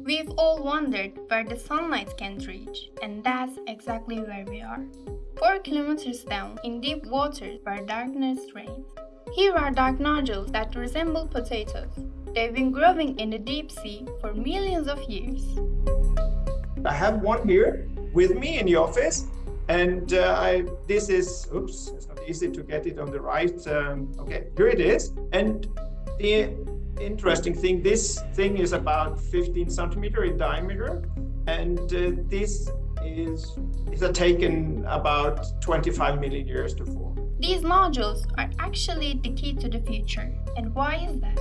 We've all wondered where the sunlight can reach, and that's exactly where we are. 4 kilometers down, in deep waters where darkness reigns. Here are dark nodules that resemble potatoes. They've been growing in the deep sea for millions of years. I have one here with me in the office, and this is, oops, it's not easy to get it on the right. Okay, here it is. And the interesting thing, this thing is about 15 centimeter in diameter, and this is taken about 25 million years to form. These nodules are actually the key to the future. And why is that?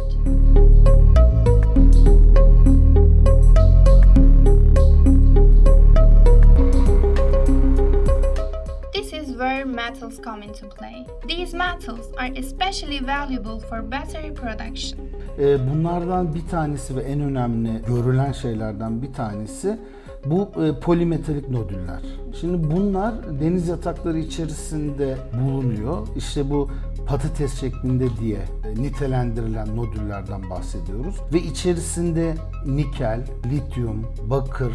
This is where metals come into play. These metals are especially valuable for battery production. Bunlardan bir tanesi ve en önemli görülen şeylerden bir tanesi bu polimetalik nodüller. Şimdi bunlar deniz yatakları içerisinde bulunuyor. İşte bu patates şeklinde diye nitelendirilen nodüllerden bahsediyoruz. Ve içerisinde nikel, lityum, bakır,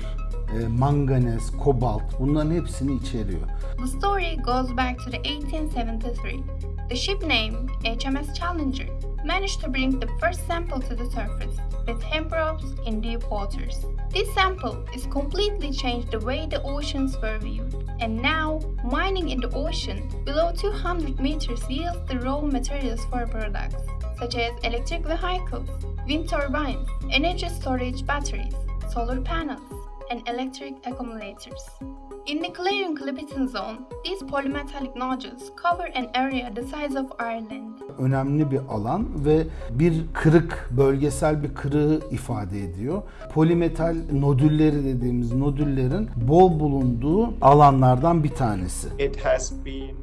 manganez, kobalt bunların hepsini içeriyor. The story goes back to the 1873. The ship name HMS Challenger managed to bring the first sample to the surface with hand probes in deep waters. This sample is completely changed the way the oceans were viewed, and now mining in the ocean below 200 meters yields the raw materials for products such as electric vehicles, wind turbines, energy storage batteries, solar panels, and electric accumulators. In the Clarion-Clipperton zone, these polymetallic nodules cover an area the size of Ireland. Önemli bir alan ve bir kırık, bölgesel bir kırığı ifade ediyor. Polimetal nodülleri dediğimiz nodüllerin bol bulunduğu alanlardan bir tanesi. It has been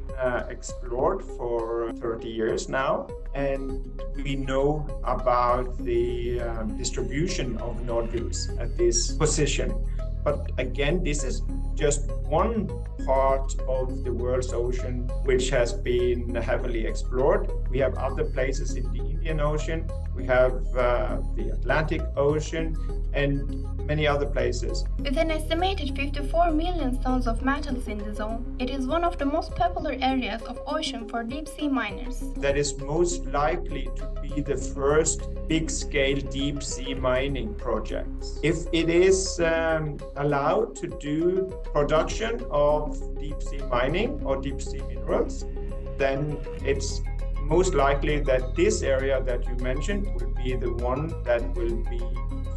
explored for 30 years now, and we know about the distribution of nodules at this position. But again, this is just one part of the world's ocean which has been heavily explored. We have other places in the Indian Ocean, we have the Atlantic Ocean, and many other places. With an estimated 54 million tons of metals in the zone, it is one of the most popular areas of ocean for deep-sea miners. That is most likely to be the first big-scale deep-sea mining projects. If it is allowed to do production of deep-sea mining or deep-sea minerals, then it's most likely that this area that you mentioned will be the one that will be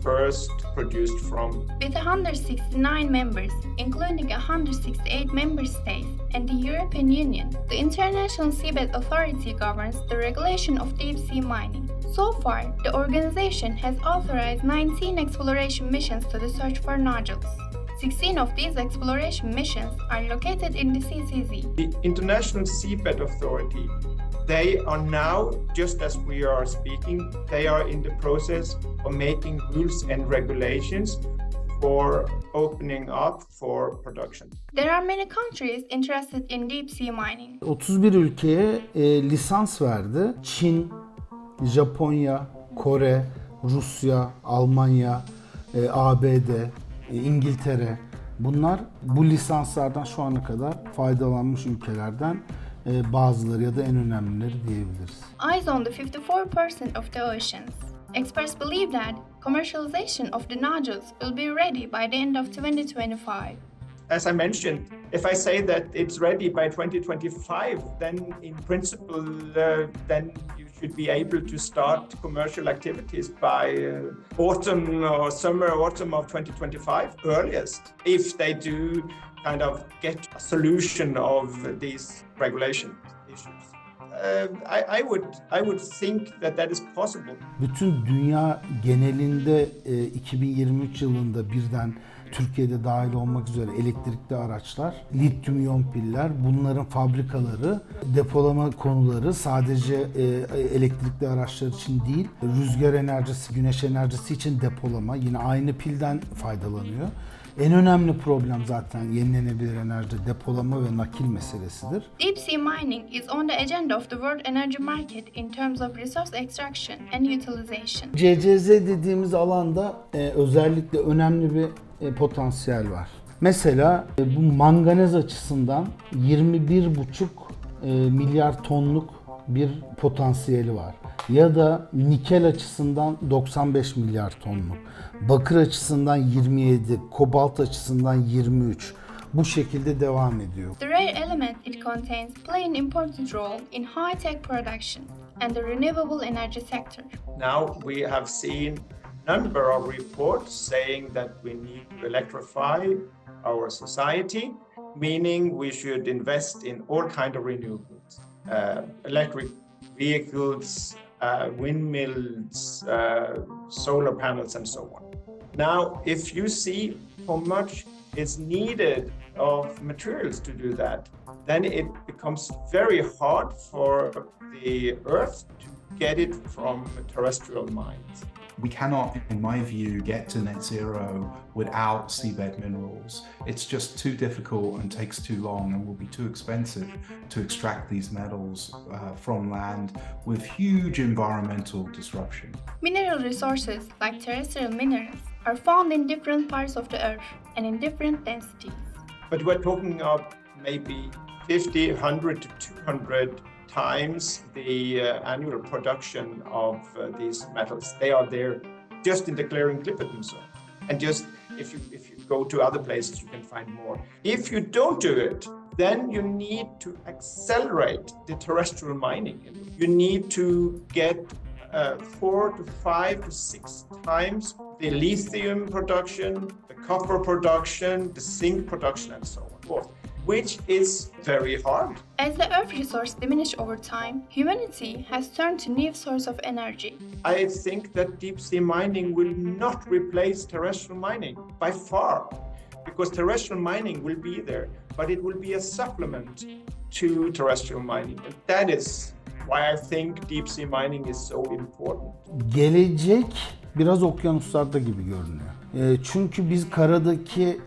first produced from. With 169 members, including 168 member states and the European Union, the International Seabed Authority governs the regulation of deep-sea mining. So far, the organization has authorized 19 exploration missions to the search for nodules. 16 of these exploration missions are located in the CCZ. The International Seabed Authority, they are now, just as we are speaking, they are in the process of making rules and regulations for opening up for production. There are many countries interested in deep sea mining. 31 ülkeye lisans verdi. Çin, Japonya, Kore, Rusya, Almanya, ABD, İngiltere. Bunlar bu lisanslardan şu ana kadar faydalanmış ülkelerden bazıları ya da en önemlileri diyebiliriz. Eyes on the 54% of the oceans. Experts believe that commercialization of the nodules will be ready by the end of 2025. As I mentioned, if I say that it's ready by 2025, then in principle, then you should be able to start commercial activities by autumn or summer, autumn of 2025 earliest, if they do kind of get a solution of these regulation issues. I would think that is possible. Bütün dünya genelinde 2023 yılında birden Türkiye'de dahil olmak üzere elektrikli araçlar, lityum iyon piller, bunların fabrikaları, depolama konuları sadece elektrikli araçlar için değil, rüzgar enerjisi, güneş enerjisi için depolama yine aynı pilden faydalanıyor. En önemli problem zaten yenilenebilir enerji depolama ve nakil meselesidir. Deep sea mining is on the agenda of the world energy market in terms of resource extraction and utilization. CCZ dediğimiz alanda özellikle önemli bir potansiyel var. Mesela bu manganez açısından 21,5 milyar tonluk bir potansiyeli var. Ya da nikel açısından 95 milyar tonluk. Bakır açısından 27, kobalt açısından 23. Bu şekilde devam ediyor. The rare element it contains play an important role in high-tech production and the renewable energy sector. Now we have seen a number of reports saying that we need to electrify our society, meaning we should invest in all kinds of renewables, electric vehicles, windmills, solar panels, and so on. Now, if you see how much is needed of materials to do that, then it becomes very hard for the Earth to get it from terrestrial mines. We cannot, in my view, get to net zero without seabed minerals. It's just too difficult and takes too long and will be too expensive to extract these metals from land with huge environmental disruption. Mineral resources like terrestrial minerals are found in different parts of the Earth and in different densities. But we're talking of maybe 50, 100 to 200 times the annual production of these metals. They are there just in the Clarion-Clipperton zone. And just if you go to other places, you can find more. If you don't do it, then you need to accelerate the terrestrial mining. You need to get 4 to 5 to 6 times the lithium production, the copper production, the zinc production, and so on, which is very hard. As the Earth resource diminishes over time, humanity has turned to new source of energy. I think that deep sea mining will not replace terrestrial mining by far, because terrestrial mining will be there, but it will be a supplement to terrestrial mining. And that is why I think deep sea mining is so important. Gelecek biraz okyanuslarda gibi görünüyor. Çünkü biz karadaki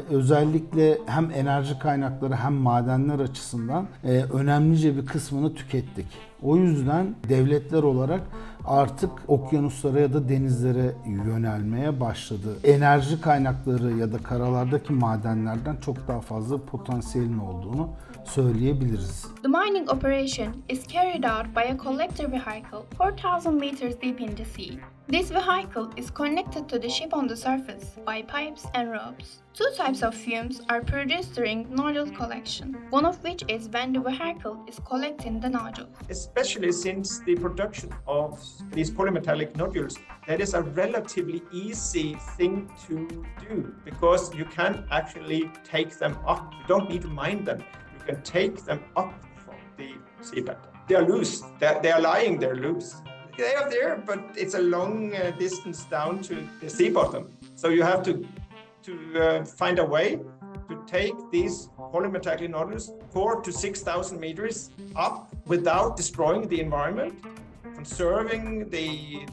özellikle hem enerji kaynakları hem madenler açısından önemlice bir kısmını tükettik. O yüzden devletler olarak artık okyanuslara ya da denizlere yönelmeye başladı. Enerji kaynakları ya da karalardaki madenlerden çok daha fazla potansiyelin olduğunu söyleyebiliriz. The mining operation is carried out by a collector vehicle 4,000 meters deep in the sea. This vehicle is connected to the ship on the surface by pipes and ropes. Two types of fumes are produced during nodule collection, one of which is when the vehicle is collecting the nodules. Especially since the production of these polymetallic nodules, that is a relatively easy thing to do because you can actually take them up. You don't need to mine them. You can take them up from the seabed. They are loose. They are lying there loose. They are there, but it's a long distance down to the sea bottom. So you have to find a way to take these polymetallic nodules 4,000 to 6,000 meters up without destroying the environment, conserving the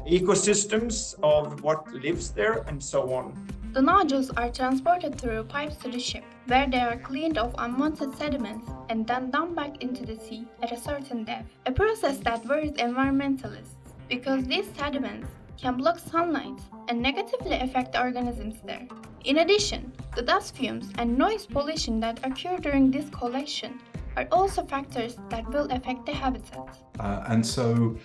ecosystems of what lives there, and so on. The nodules are transported through pipes to the ship, where they are cleaned of unwanted sediments and then dumped back into the sea at a certain depth, a process that worries environmentalists because these sediments can block sunlight and negatively affect the organisms there. In addition, the dust fumes and noise pollution that occur during this collection are also factors that will affect the habitat. And so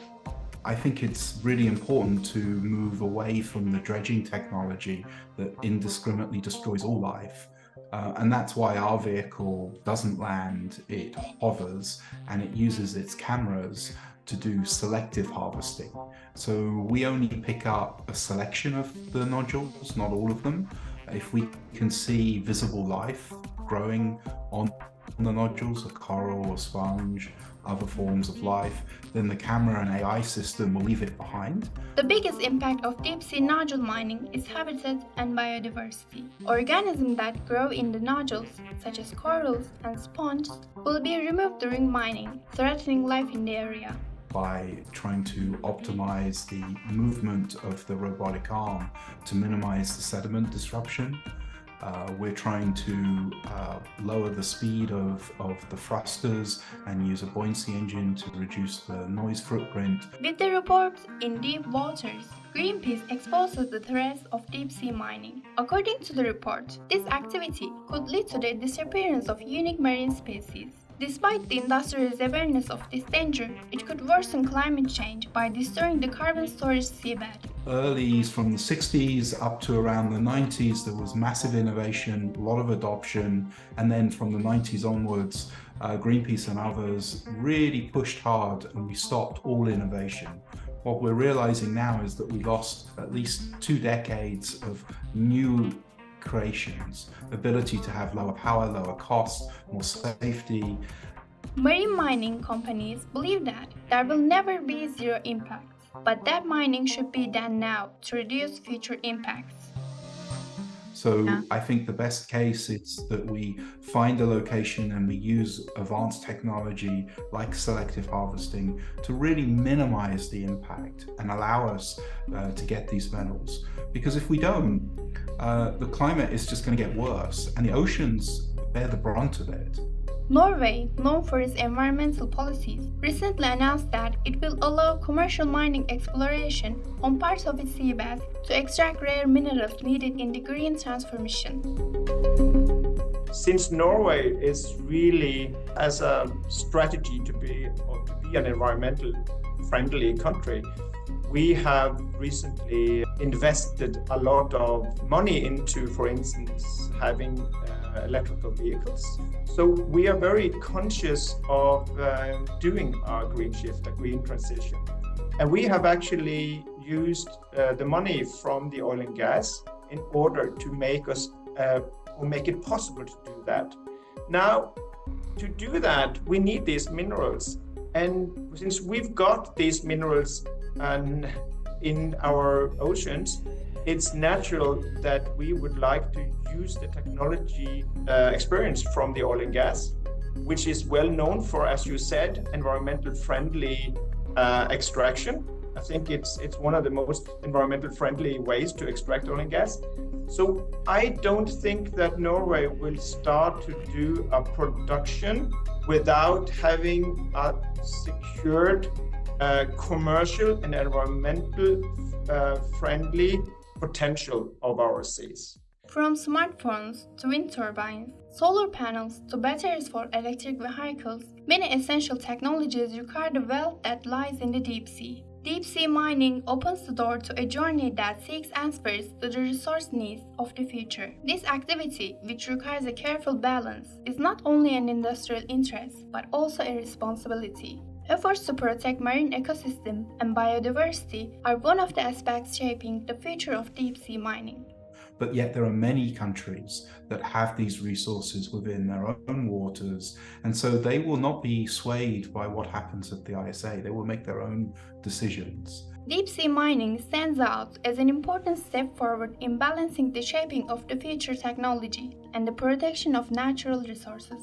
I think it's really important to move away from the dredging technology that indiscriminately destroys all life. And that's why our vehicle doesn't land, it hovers, and it uses its cameras to do selective harvesting. So we only pick up a selection of the nodules, not all of them. If we can see visible life growing on the nodules, a coral, a sponge, other forms of life, then the camera and AI system will leave it behind. The biggest impact of deep-sea nodule mining is habitat and biodiversity. Organisms that grow in the nodules, such as corals and sponges, will be removed during mining, threatening life in the area. by trying to optimize the movement of the robotic arm to minimize the sediment disruption. We're trying to lower the speed of the thrusters and use a buoyancy engine to reduce the noise footprint. With the report in deep waters, Greenpeace exposes the threats of deep-sea mining. According to the report, this activity could lead to the disappearance of unique marine species. Despite the industry's awareness of this danger, it could worsen climate change by destroying the carbon storage seabed. Early from the 60s up to around the 90s, there was massive innovation, a lot of adoption, and then from the 90s onwards, Greenpeace and others really pushed hard and we stopped all innovation. What we're realizing now is that we lost at least 2 decades of new creations, ability to have lower power, lower cost, more safety. Marine mining companies believe that there will never be zero impact, but that mining should be done now to reduce future impacts. So I think the best case is that we find a location and we use advanced technology like selective harvesting to really minimize the impact and allow us to get these metals. Because if we don't, the climate is just going to get worse and the oceans bear the brunt of it. Norway, known for its environmental policies, recently announced that it will allow commercial mining exploration on parts of its seabed to extract rare minerals needed in the green transformation. Since Norway is really as a strategy to be an environmental friendly country, we have recently invested a lot of money into, for instance, having electrical vehicles. So we are very conscious of doing our green shift, a green transition. And we have actually used the money from the oil and gas in order to make it possible to do that. Now, to do that, we need these minerals. And since we've got these minerals in our oceans, it's natural that we would like to use the technology experience from the oil and gas, which is well known for, as you said, environmental friendly extraction. I think it's one of the most environmental friendly ways to extract oil and gas. So I don't think that Norway will start to do a production without having a secured commercial and environmental friendly potential of our seas. From smartphones to wind turbines, solar panels to batteries for electric vehicles, many essential technologies require the wealth that lies in the deep sea. Deep sea mining opens the door to a journey that seeks answers to the resource needs of the future. This activity, which requires a careful balance, is not only an industrial interest but also a responsibility. Efforts to protect marine ecosystem and biodiversity are one of the aspects shaping the future of deep-sea mining. But yet there are many countries that have these resources within their own waters, and so they will not be swayed by what happens at the ISA. They will make their own decisions. Deep-sea mining stands out as an important step forward in balancing the shaping of the future technology and the protection of natural resources.